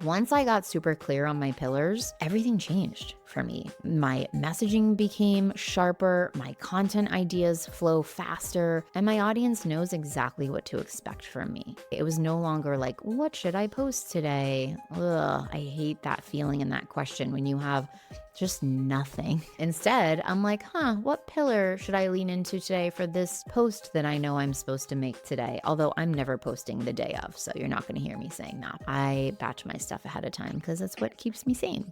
Once I got super clear on my pillars, everything changed for me. My messaging became sharper, my content ideas flow faster, and my audience knows exactly what to expect from me. It was no longer like, what should I post today? Ugh, I hate that feeling and that question when you have just nothing. Instead, I'm like, what pillar should I lean into today for this post that I know I'm supposed to make today? Although I'm never posting the day of, so you're not going to hear me saying that. I batch my stuff ahead of time because that's what keeps me sane.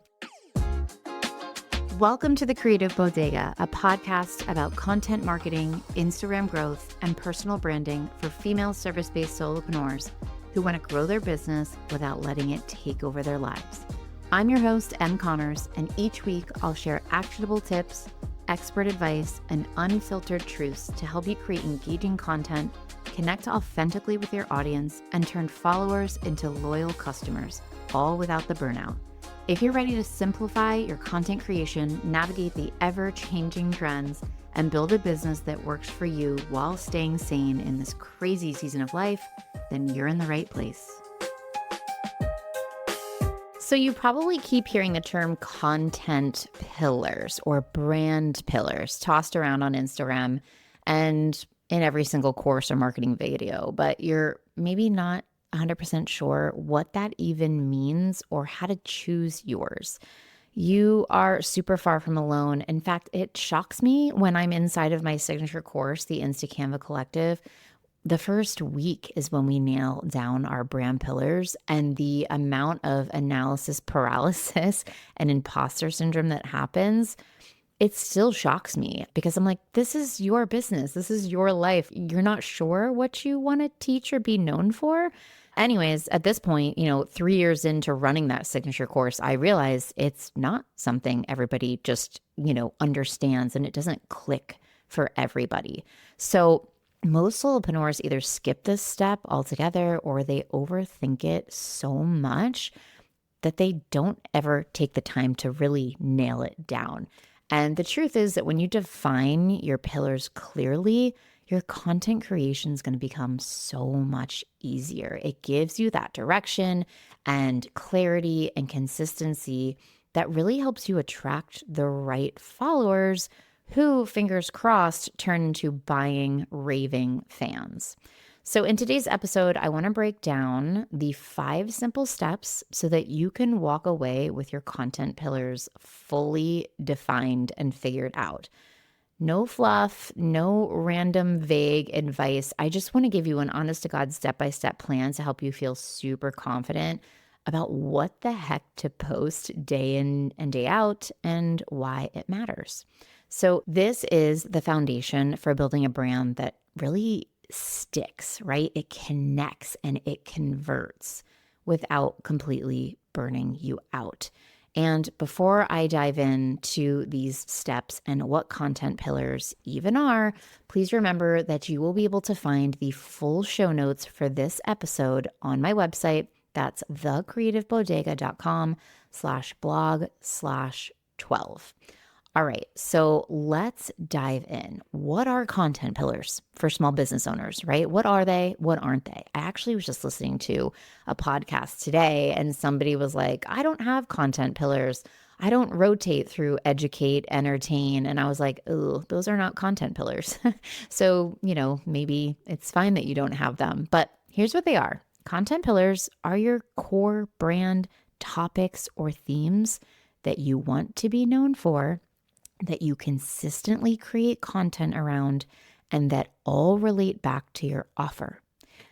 Welcome to the Creative Bodega, a podcast about content marketing, Instagram growth, and personal branding for female service-based solopreneurs who want to grow their business without letting it take over their lives. I'm your host, Em Connors, and each week I'll share actionable tips, expert advice, and unfiltered truths to help you create engaging content, connect authentically with your audience, and turn followers into loyal customers, all without the burnout. If you're ready to simplify your content creation, navigate the ever-changing trends, and build a business that works for you while staying sane in this crazy season of life, then you're in the right place. So you probably keep hearing the term content pillars or brand pillars tossed around on Instagram and in every single course or marketing video, but you're maybe not 100% sure what that even means or how to choose yours. You are super far from alone. In fact, it shocks me when I'm inside of my signature course, the Insta Canva Collective. The first week is when we nail down our brand pillars, and the amount of analysis paralysis and imposter syndrome that happens, it still shocks me because I'm like, this is your business. This is your life. You're not sure what you want to teach or be known for. Anyways, at this point, 3 years into running that signature course, I realize it's not something everybody just, understands, and it doesn't click for everybody. So most solopreneurs either skip this step altogether or they overthink it so much that they don't ever take the time to really nail it down. And the truth is that when you define your pillars clearly, your content creation is going to become so much easier. It gives you that direction and clarity and consistency that really helps you attract the right followers who, fingers crossed, turn into buying, raving fans. So in today's episode, I want to break down the 5 simple steps so that you can walk away with your content pillars fully defined and figured out. No fluff, no random vague advice. I just want to give you an honest-to-God step-by-step plan to help you feel super confident about what the heck to post day in and day out and why it matters. So this is the foundation for building a brand that really sticks, right? It connects and it converts without completely burning you out. And before I dive into these steps and what content pillars even are, please remember that you will be able to find the full show notes for this episode on my website. That's thecreativebodega.com/blog/12. All right, so let's dive in. What are content pillars for small business owners, right? What are they? What aren't they? I actually was just listening to a podcast today and somebody was like, I don't have content pillars. I don't rotate through educate, entertain. And I was like, ooh, those are not content pillars. So, maybe it's fine that you don't have them. But here's what they are. Content pillars are your core brand topics or themes that you want to be known for, that you consistently create content around, and that all relate back to your offer.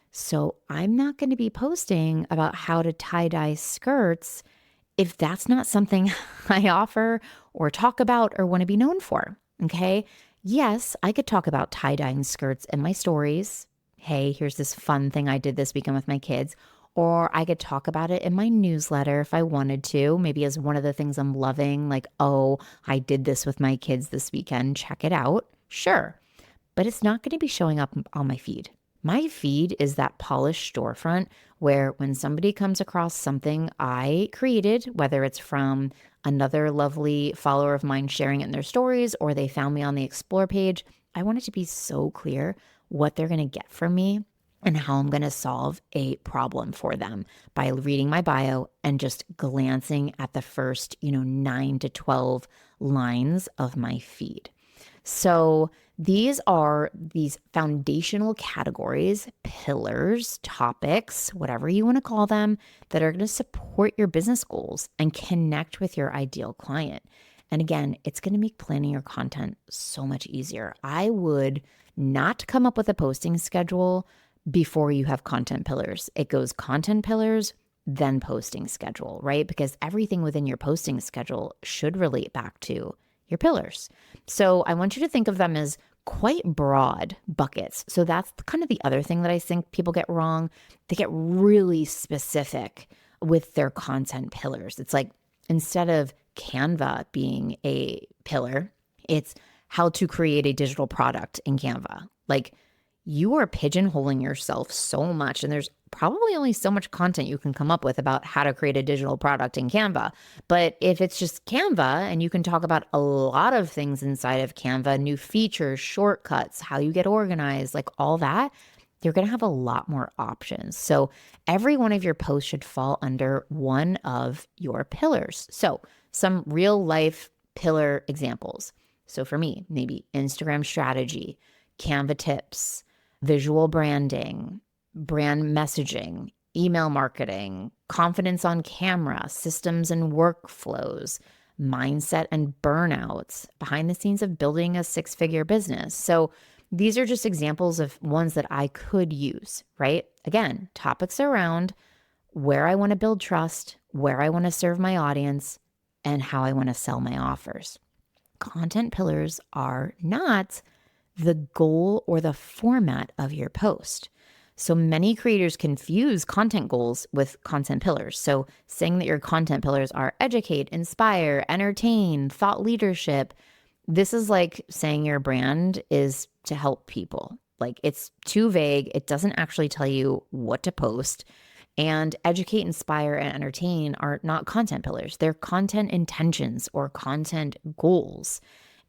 So I'm not going to be posting about how to tie-dye skirts if that's not something I offer or talk about or want to be known for, okay? Yes, I could talk about tie-dyeing skirts in my stories. Hey, here's this fun thing I did this weekend with my kids. Or I could talk about it in my newsletter if I wanted to, maybe as one of the things I'm loving, like, oh, I did this with my kids this weekend, check it out. Sure, but it's not going to be showing up on my feed. My feed is that polished storefront where when somebody comes across something I created, whether it's from another lovely follower of mine sharing it in their stories or they found me on the Explore page, I want it to be so clear what they're going to get from me and how I'm going to solve a problem for them by reading my bio and just glancing at the first, 9 to 12 lines of my feed. So these are these foundational categories, pillars, topics, whatever you want to call them, that are going to support your business goals and connect with your ideal client. And again, it's going to make planning your content so much easier. I would not come up with a posting schedule before you have content pillars. It goes content pillars, then posting schedule, right? Because everything within your posting schedule should relate back to your pillars. So I want you to think of them as quite broad buckets. So that's kind of the other thing that I think people get wrong. They get really specific with their content pillars. It's like instead of Canva being a pillar, it's how to create a digital product in Canva. Like you are pigeonholing yourself so much, and there's probably only so much content you can come up with about how to create a digital product in Canva. But if it's just Canva and you can talk about a lot of things inside of Canva, new features, shortcuts, how you get organized, like all that, you're going to have a lot more options. So every one of your posts should fall under one of your pillars. So some real life pillar examples. So for me, maybe Instagram strategy, Canva tips, visual branding, brand messaging, email marketing, confidence on camera, systems and workflows, mindset and burnouts, behind the scenes of building a six-figure business. So these are just examples of ones that I could use, right? Again, topics around where I want to build trust, where I want to serve my audience, and how I want to sell my offers. Content pillars are not the goal or the format of your post. So many creators confuse content goals with content pillars. So saying that your content pillars are educate, inspire, entertain, thought leadership, this is like saying your brand is to help people. Like it's too vague. It doesn't actually tell you what to post. And educate, inspire, and entertain are not content pillars. They're content intentions or content goals.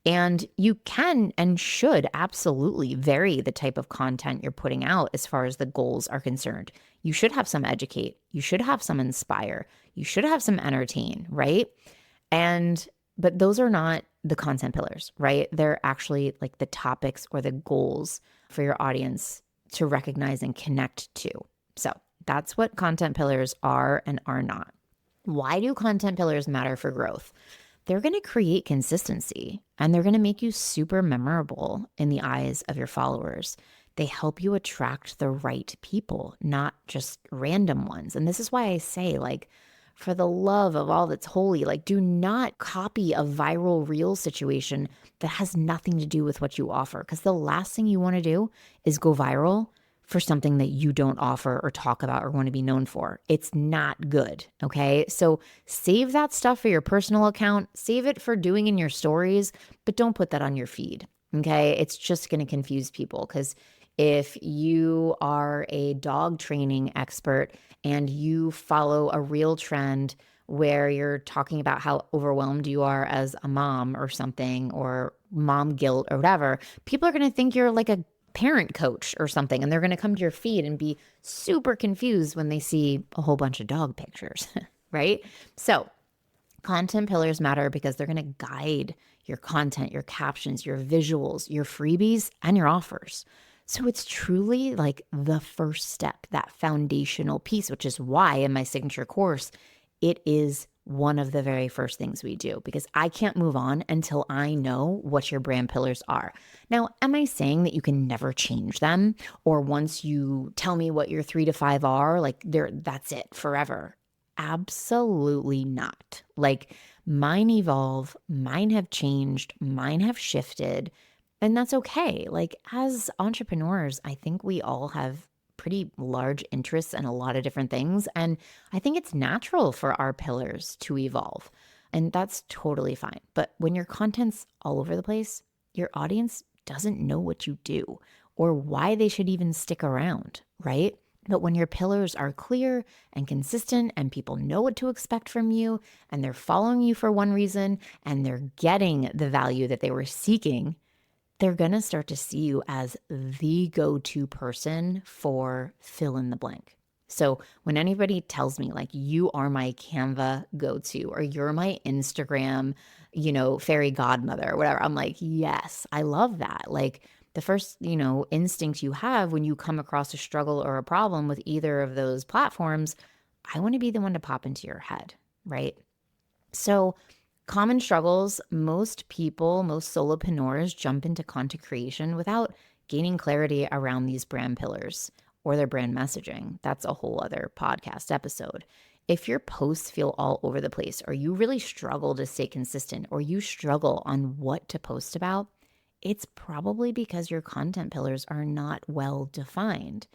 And you can and should absolutely vary the type of content you're putting out as far as the goals are concerned. You should have some educate. You should have some inspire. You should have some entertain, right? But those are not the content pillars, right? They're actually like the topics or the goals for your audience to recognize and connect to. So that's what content pillars are and are not. Why do content pillars matter for growth? They're going to create consistency and they're going to make you super memorable in the eyes of your followers. They help you attract the right people, not just random ones. And this is why I say, like, for the love of all that's holy, like, do not copy a viral reel situation that has nothing to do with what you offer. Because the last thing you want to do is go viral for something that you don't offer or talk about or want to be known for. It's not good, okay? So save that stuff for your personal account, save it for doing in your stories, but don't put that on your feed, okay? It's just going to confuse people because if you are a dog training expert and you follow a real trend where you're talking about how overwhelmed you are as a mom or something, or mom guilt or whatever, people are going to think you're like a parent coach or something, and they're going to come to your feed and be super confused when they see a whole bunch of dog pictures, right? So content pillars matter because they're going to guide your content, your captions, your visuals, your freebies, and your offers. So it's truly like the first step, that foundational piece, which is why in my signature course, it is one of the very first things we do, because I can't move on until I know what your brand pillars are. Now, am I saying that you can never change them? Or once you tell me what your 3 to 5 are, like that's it forever? Absolutely not. Like mine evolve, mine have changed, mine have shifted, and that's okay. Like as entrepreneurs, I think we all have pretty large interests in a lot of different things. And I think it's natural for our pillars to evolve. And that's totally fine. But when your content's all over the place, your audience doesn't know what you do or why they should even stick around, right? But when your pillars are clear and consistent and people know what to expect from you and they're following you for one reason and they're getting the value that they were seeking, they're going to start to see you as the go-to person for fill in the blank. So when anybody tells me like you are my Canva go-to or you're my Instagram, fairy godmother or whatever, I'm like, yes, I love that. Like the first, instinct you have when you come across a struggle or a problem with either of those platforms, I want to be the one to pop into your head, right? So common struggles, most people, most solopreneurs jump into content creation without gaining clarity around these brand pillars or their brand messaging. That's a whole other podcast episode. If your posts feel all over the place, or you really struggle to stay consistent, or you struggle on what to post about, it's probably because your content pillars are not well defined.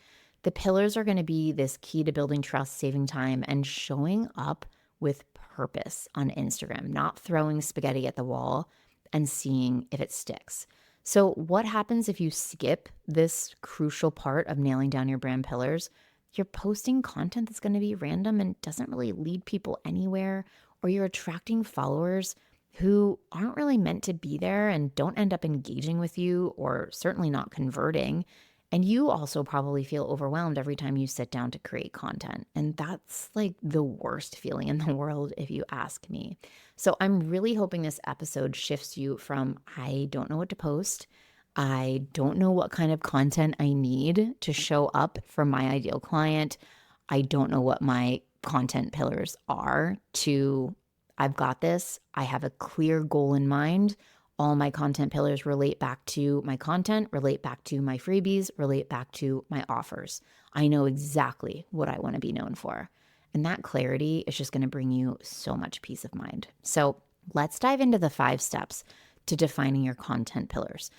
The pillars are going to be this key to building trust, saving time, and showing up with purpose on Instagram, not throwing spaghetti at the wall and seeing if it sticks. So what happens if you skip this crucial part of nailing down your brand pillars? You're posting content that's going to be random and doesn't really lead people anywhere, or you're attracting followers who aren't really meant to be there and don't end up engaging with you or certainly not converting. And you also probably feel overwhelmed every time you sit down to create content. And that's like the worst feeling in the world, if you ask me. So I'm really hoping this episode shifts you from, I don't know what to post, I don't know what kind of content I need to show up for my ideal client, I don't know what my content pillars are, to I've got this, I have a clear goal in mind. All my content pillars relate back to my content, relate back to my freebies, relate back to my offers. I know exactly what I want to be known for. And that clarity is just going to bring you so much peace of mind. So let's dive into the 5 steps to defining your content pillars.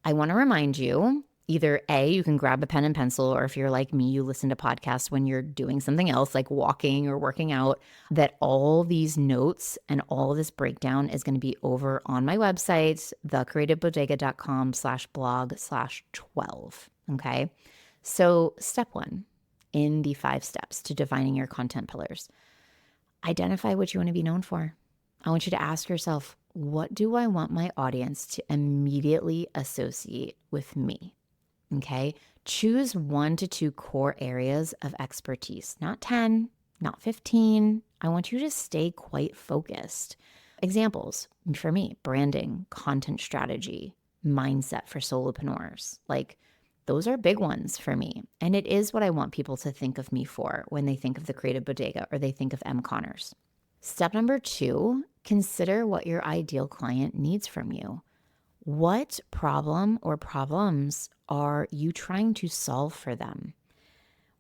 I want to remind you, either A, you can grab a pen and pencil, or if you're like me, you listen to podcasts when you're doing something else like walking or working out, that all these notes and all of this breakdown is going to be over on my website, thecreativebodega.com/blog/12. Okay. So step 1 in the 5 steps to defining your content pillars, identify what you want to be known for. I want you to ask yourself, what do I want my audience to immediately associate with me? Okay. Choose 1 to 2 core areas of expertise, not 10, not 15. I want you to stay quite focused. Examples for me: branding, content strategy, mindset for solopreneurs. Like those are big ones for me. And it is what I want people to think of me for when they think of the Creative Bodega or they think of M. Connors. Step number 2, consider what your ideal client needs from you. What problem or problems are you trying to solve for them?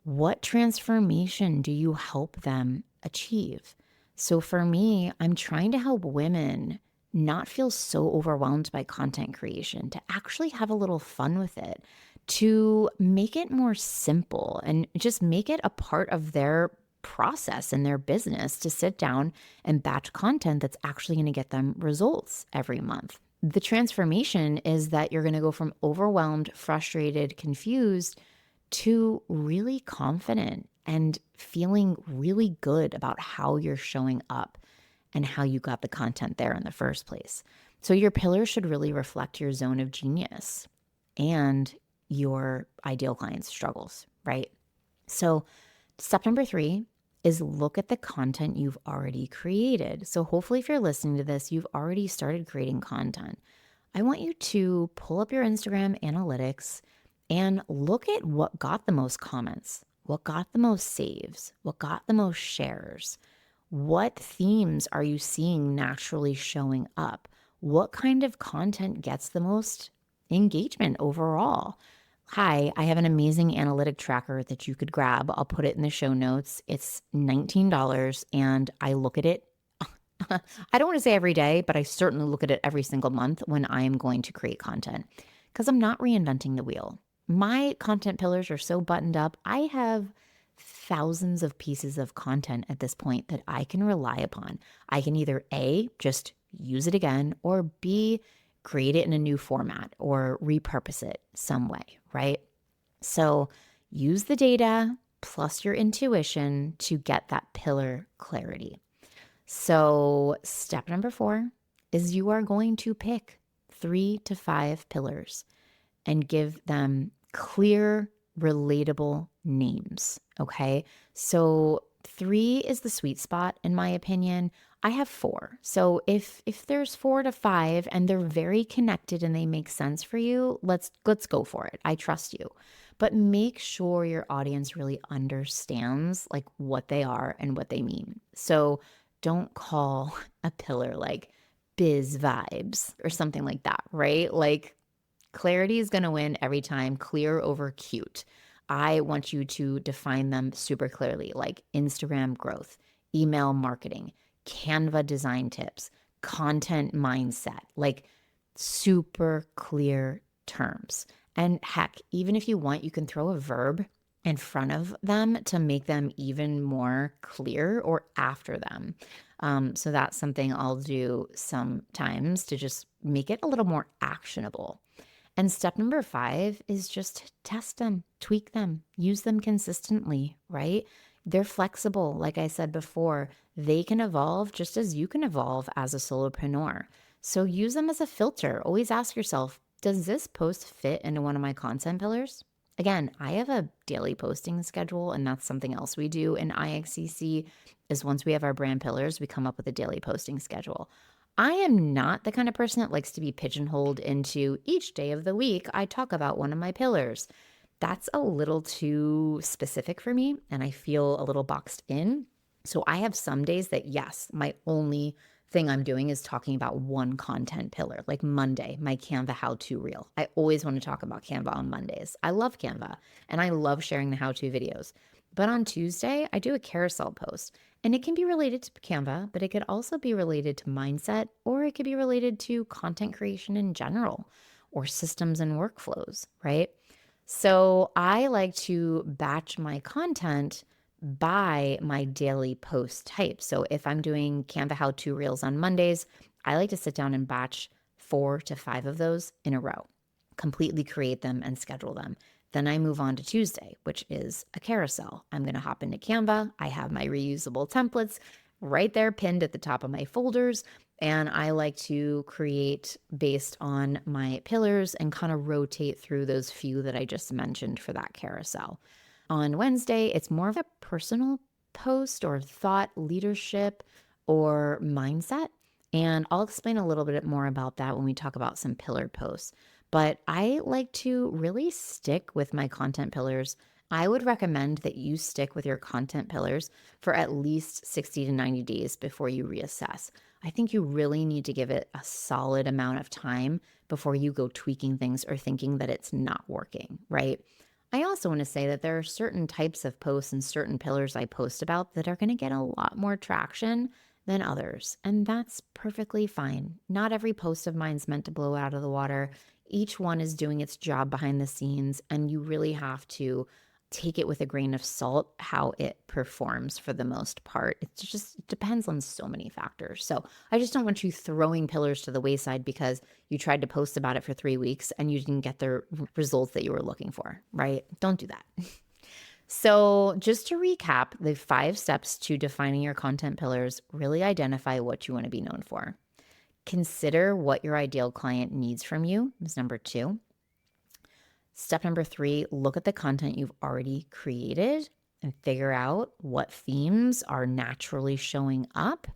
What transformation do you help them achieve? So for me, I'm trying to help women not feel so overwhelmed by content creation, to actually have a little fun with it, to make it more simple and just make it a part of their process in their business to sit down and batch content that's actually going to get them results every month. The transformation is that you're going to go from overwhelmed, frustrated, confused to really confident and feeling really good about how you're showing up and how you got the content there in the first place. So your pillars should really reflect your zone of genius and your ideal client's struggles, right? So step number 3 is look at the content you've already created. So hopefully if you're listening to this, you've already started creating content. I want you to pull up your Instagram analytics and look at what got the most comments, what got the most saves, what got the most shares. What themes are you seeing naturally showing up? What kind of content gets the most engagement overall? Hi, I have an amazing analytic tracker that you could grab. I'll put it in the show notes. It's $19 and I look at it. I don't want to say every day, but I certainly look at it every single month when I am going to create content because I'm not reinventing the wheel. My content pillars are so buttoned up. I have thousands of pieces of content at this point that I can rely upon. I can either A, just use it again, or B, create it in a new format or repurpose it some way, right? So use the data plus your intuition to get that pillar clarity. So step number 4 is you are going to pick 3 to 5 pillars and give them clear, relatable names. Okay. So 3 is the sweet spot, in my opinion. I have 4. So if there's 4 to 5 and they're very connected and they make sense for you, let's go for it. I trust you. But make sure your audience really understands like what they are and what they mean. So don't call a pillar like biz vibes or something like that, right? Like clarity is going to win every time, clear over cute. I want you to define them super clearly, like Instagram growth, email marketing, Canva design tips, content mindset, like super clear terms. And heck, even if you want, you can throw a verb in front of them to make them even more clear or after them. So that's something I'll do sometimes to just make it a little more actionable. And step number 5 is just test them, tweak them, use them consistently, right? They're flexible. Like I said before, they can evolve just as you can evolve as a solopreneur. So use them as a filter. Always ask yourself, does this post fit into one of my content pillars? Again, I have a daily posting schedule, and that's something else we do in IXCC is once we have our brand pillars, we come up with a daily posting schedule. I am not the kind of person that likes to be pigeonholed into each day of the week I talk about one of my pillars. That's a little too specific for me, and I feel a little boxed in. So I have some days that, yes, my only thing I'm doing is talking about one content pillar, like Monday, my Canva how-to reel. I always want to talk about Canva on Mondays. I love Canva, and I love sharing the how-to videos. But on Tuesday, I do a carousel post, and it can be related to Canva, but it could also be related to mindset, or it could be related to content creation in general, or systems and workflows, right? So I like to batch my content by my daily post type. So if I'm doing Canva how-to reels on Mondays, I like to sit down and batch 4 to 5 of those in a row, completely create them and schedule them. Then I move on to Tuesday, which is a carousel. I'm going to hop into Canva. I have my reusable templates right there pinned at the top of my folders. And I like to create based on my pillars and kind of rotate through those few that I just mentioned for that carousel. On Wednesday, it's more of a personal post or thought leadership or mindset. And I'll explain a little bit more about that when we talk about some pillared posts. But I like to really stick with my content pillars. I would recommend that you stick with your content pillars for at least 60 to 90 days before you reassess. I think you really need to give it a solid amount of time before you go tweaking things or thinking that it's not working, right? I also want to say that there are certain types of posts and certain pillars I post about that are going to get a lot more traction than others, and that's perfectly fine. Not every post of mine is meant to blow out of the water. Each one is doing its job behind the scenes, and you really have to take it with a grain of salt how it performs for the most part. It depends on so many factors. So I just don't want you throwing pillars to the wayside because you tried to post about it for 3 weeks and you didn't get the results that you were looking for, right? Don't do that. So just to recap, the 5 steps to defining your content pillars: really identify what you want to be known for. Consider what your ideal client needs from you is number 2. Step number 3, look at the content you've already created and figure out what themes are naturally showing up.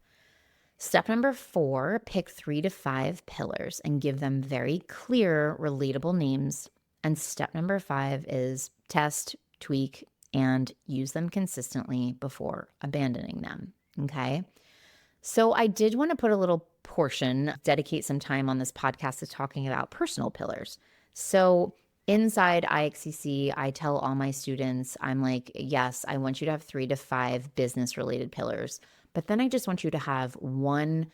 Step number 4, pick 3 to 5 pillars and give them very clear, relatable names. And step number 5 is test, tweak, and use them consistently before abandoning them. Okay. So I did want to put a little portion, dedicate some time on this podcast to talking about personal pillars. So inside IXCC, I tell all my students, I'm like, yes, I want you to have 3 to 5 business related pillars, but then I just want you to have one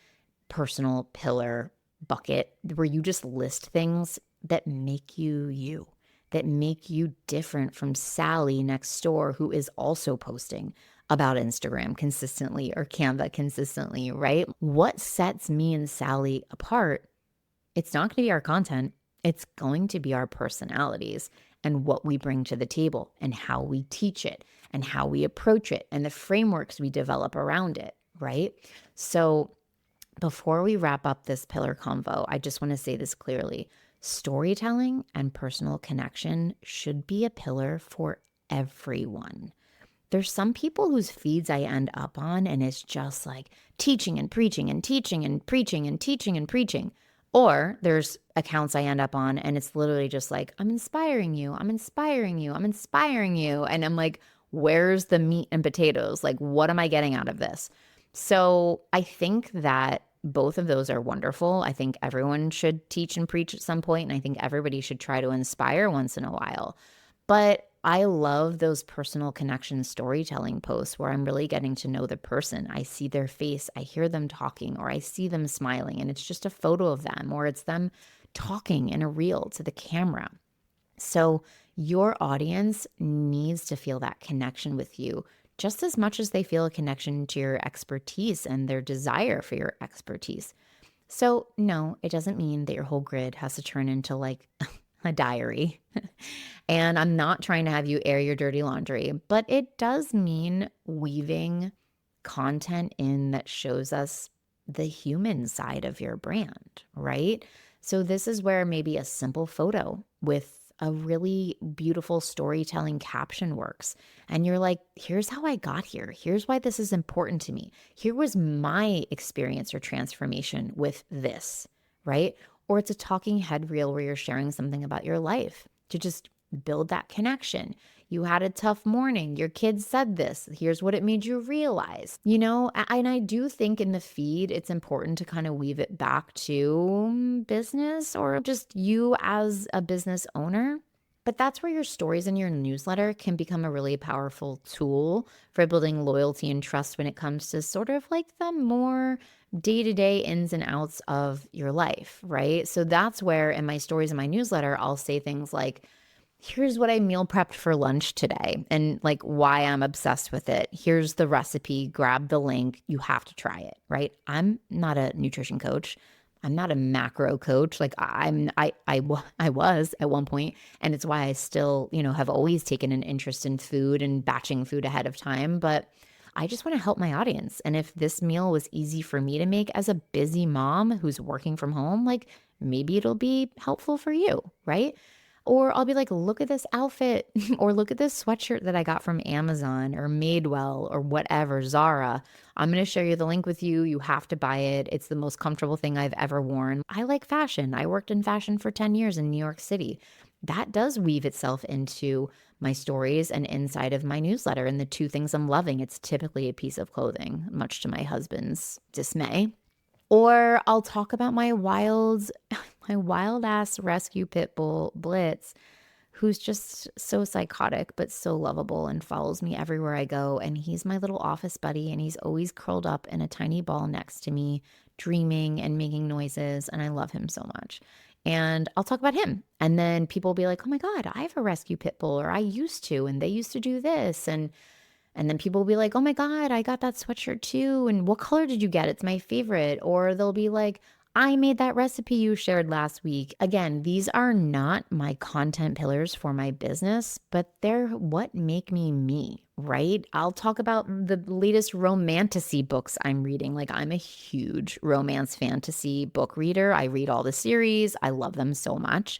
personal pillar bucket where you just list things that make you you, that make you different from Sally next door, who is also posting about Instagram consistently or Canva consistently, right? What sets me and Sally apart? It's not going to be our content. It's going to be our personalities and what we bring to the table and how we teach it and how we approach it and the frameworks we develop around it, right? So Before we wrap up this pillar convo, I just want to say this clearly. Storytelling and personal connection should be a pillar for everyone. There's some people whose feeds I end up on, and it's just like teaching and preaching and teaching and preaching and teaching and preaching. Or there's accounts I end up on, and it's literally just like, I'm inspiring you, I'm inspiring you, I'm inspiring you. And I'm like, where's the meat and potatoes? Like, what am I getting out of this? So I think that both of those are wonderful. I think everyone should teach and preach at some point, and I think everybody should try to inspire once in a while. But I love those personal connection storytelling posts where I'm really getting to know the person. I see their face, I hear them talking, or I see them smiling, and it's just a photo of them, or it's them talking in a reel to the camera. So your audience needs to feel that connection with you just as much as they feel a connection to your expertise and their desire for your expertise. So, no, it doesn't mean that your whole grid has to turn into like a diary. And I'm not trying to have you air your dirty laundry, but it does mean weaving content in that shows us the human side of your brand, right? So this is where maybe a simple photo with a really beautiful storytelling caption works. And you're like, here's how I got here. Here's why this is important to me. Here was my experience or transformation with this, right? Or it's a talking head reel where you're sharing something about your life to just build that connection. You had a tough morning. Your kids said this. Here's what it made you realize. And I do think in the feed, it's important to kind of weave it back to business or just you as a business owner. But that's where your stories in your newsletter can become a really powerful tool for building loyalty and trust when it comes to sort of like the more day-to-day ins and outs of your life, right? So that's where in my stories in my newsletter, I'll say things like, here's what I meal prepped for lunch today and like why I'm obsessed with it. Here's the recipe, grab the link. You have to try it, right? I'm not a nutrition coach. I'm not a macro coach. Like I was at one point, and it's why I still, have always taken an interest in food and batching food ahead of time, but I just want to help my audience. And if this meal was easy for me to make as a busy mom who's working from home, like maybe it'll be helpful for you, right? Or I'll be like, look at this outfit or look at this sweatshirt that I got from Amazon or Madewell or whatever, Zara. I'm going to share you the link with you. You have to buy it. It's the most comfortable thing I've ever worn. I like fashion. I worked in fashion for 10 years in New York City. That does weave itself into my stories and inside of my newsletter. And the two things I'm loving, it's typically a piece of clothing, much to my husband's dismay. Or I'll talk about my wild ass rescue pit bull Blitz, who's just so psychotic but so lovable and follows me everywhere I go. And he's my little office buddy, and he's always curled up in a tiny ball next to me, dreaming and making noises. And I love him so much. And I'll talk about him. And then people will be like, oh my God, I have a rescue pit bull, or I used to, and they used to do this. And then people will be like, oh my God, I got that sweatshirt too. And what color did you get? It's my favorite. Or they'll be like, I made that recipe you shared last week. Again, these are not my content pillars for my business, but they're what make me me, right? I'll talk about the latest romantasy books I'm reading. Like, I'm a huge romance fantasy book reader. I read all the series. I love them so much.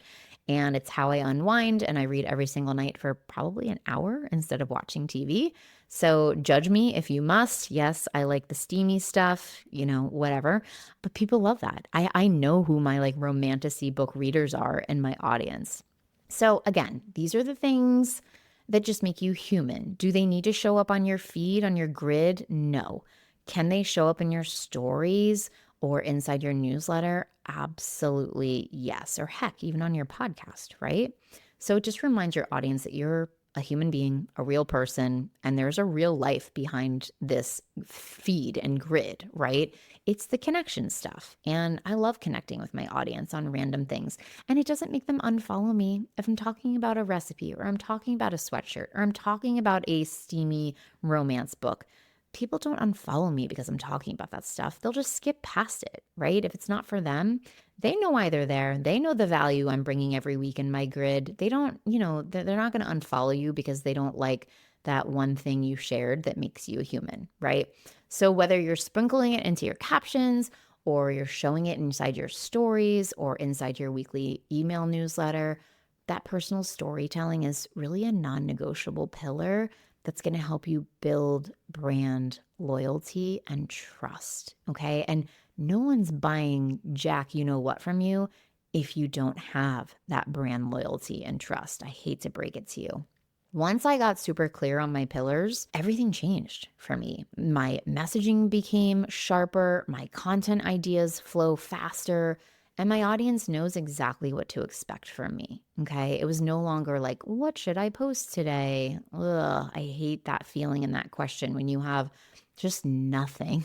And it's how I unwind, and I read every single night for probably an hour instead of watching TV. So judge me if you must. Yes, I like the steamy stuff, whatever. But people love that. I know who my like romantasy book readers are in my audience. So again, these are the things that just make you human. Do they need to show up on your feed, on your grid? No. Can they show up in your stories or inside your newsletter? Absolutely yes. Or heck, even on your podcast, right? So it just reminds your audience that you're a human being, a real person, and there's a real life behind this feed and grid, right? It's the connection stuff. And I love connecting with my audience on random things. And it doesn't make them unfollow me if I'm talking about a recipe, or I'm talking about a sweatshirt, or I'm talking about a steamy romance book. People don't unfollow me because I'm talking about that stuff. They'll just skip past it, right? If it's not for them, they know why they're there. They know the value I'm bringing every week in my grid. They don't, they're not going to unfollow you because they don't like that one thing you shared that makes you a human, right? So whether you're sprinkling it into your captions or you're showing it inside your stories or inside your weekly email newsletter, that personal storytelling is really a non-negotiable pillar that's going to help you build brand loyalty and trust, okay? And no one's buying jack you know what from you if you don't have that brand loyalty and trust. I hate to break it to you. Once I got super clear on my pillars, everything changed for me. My messaging became sharper, my content ideas flow faster, and my audience knows exactly what to expect from me, okay? It was no longer like, what should I post today? Ugh, I hate that feeling and that question when you have just nothing.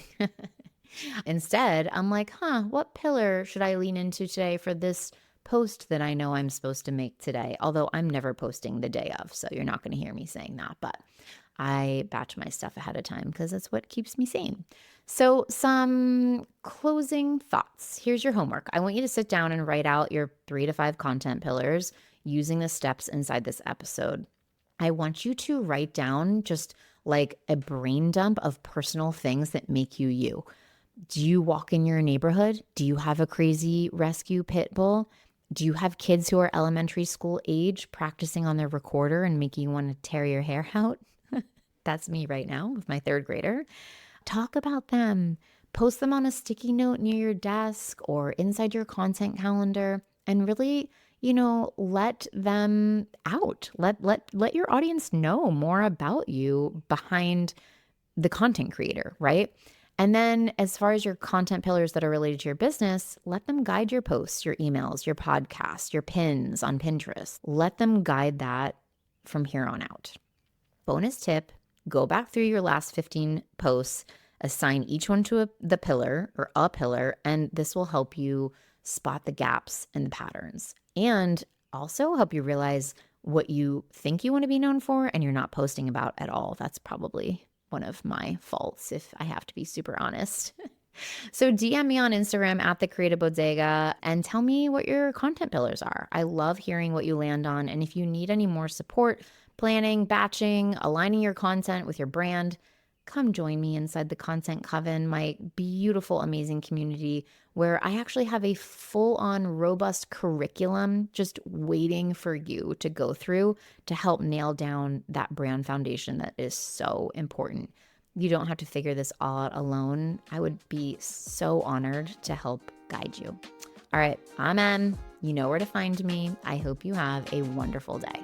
Instead, I'm like, what pillar should I lean into today for this post that I know I'm supposed to make today? Although I'm never posting the day of, so you're not going to hear me saying that, but I batch my stuff ahead of time because that's what keeps me sane. So some closing thoughts. Here's your homework. I want you to sit down and write out your 3 to 5 content pillars using the steps inside this episode. I want you to write down just like a brain dump of personal things that make you you. Do you walk in your neighborhood? Do you have a crazy rescue pit bull? Do you have kids who are elementary school age practicing on their recorder and making you want to tear your hair out? That's me right now with my 3rd grader. Talk about them. Post them on a sticky note near your desk or inside your content calendar and really, let them out. Let your audience know more about you behind the content creator, right? And then as far as your content pillars that are related to your business, let them guide your posts, your emails, your podcasts, your pins on Pinterest. Let them guide that from here on out. Bonus tip, go back through your last 15 posts, assign each one to the pillar or a pillar, and this will help you spot the gaps and the patterns and also help you realize what you think you want to be known for and you're not posting about at all. That's probably one of my faults, if I have to be super honest. So DM me on Instagram at the Creative Bodega and tell me what your content pillars are. I love hearing what you land on. And if you need any more support, planning, batching, aligning your content with your brand, come join me inside the Content Coven, my beautiful, amazing community where I actually have a full-on robust curriculum just waiting for you to go through to help nail down that brand foundation that is so important. You don't have to figure this all out alone. I would be so honored to help guide you. All right, I'm Em. You know where to find me. I hope you have a wonderful day.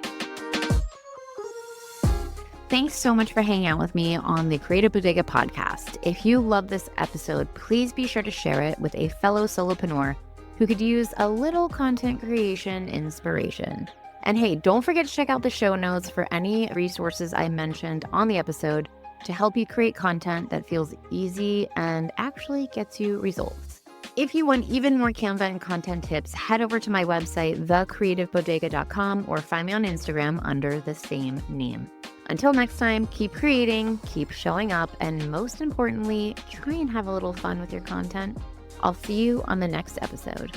Thanks so much for hanging out with me on the Creative Bodega podcast. If you love this episode, please be sure to share it with a fellow solopreneur who could use a little content creation inspiration. And hey, don't forget to check out the show notes for any resources I mentioned on the episode to help you create content that feels easy and actually gets you results. If you want even more Canva and content tips, head over to my website, thecreativebodega.com, or find me on Instagram under the same name. Until next time, keep creating, keep showing up, and most importantly, try and have a little fun with your content. I'll see you on the next episode.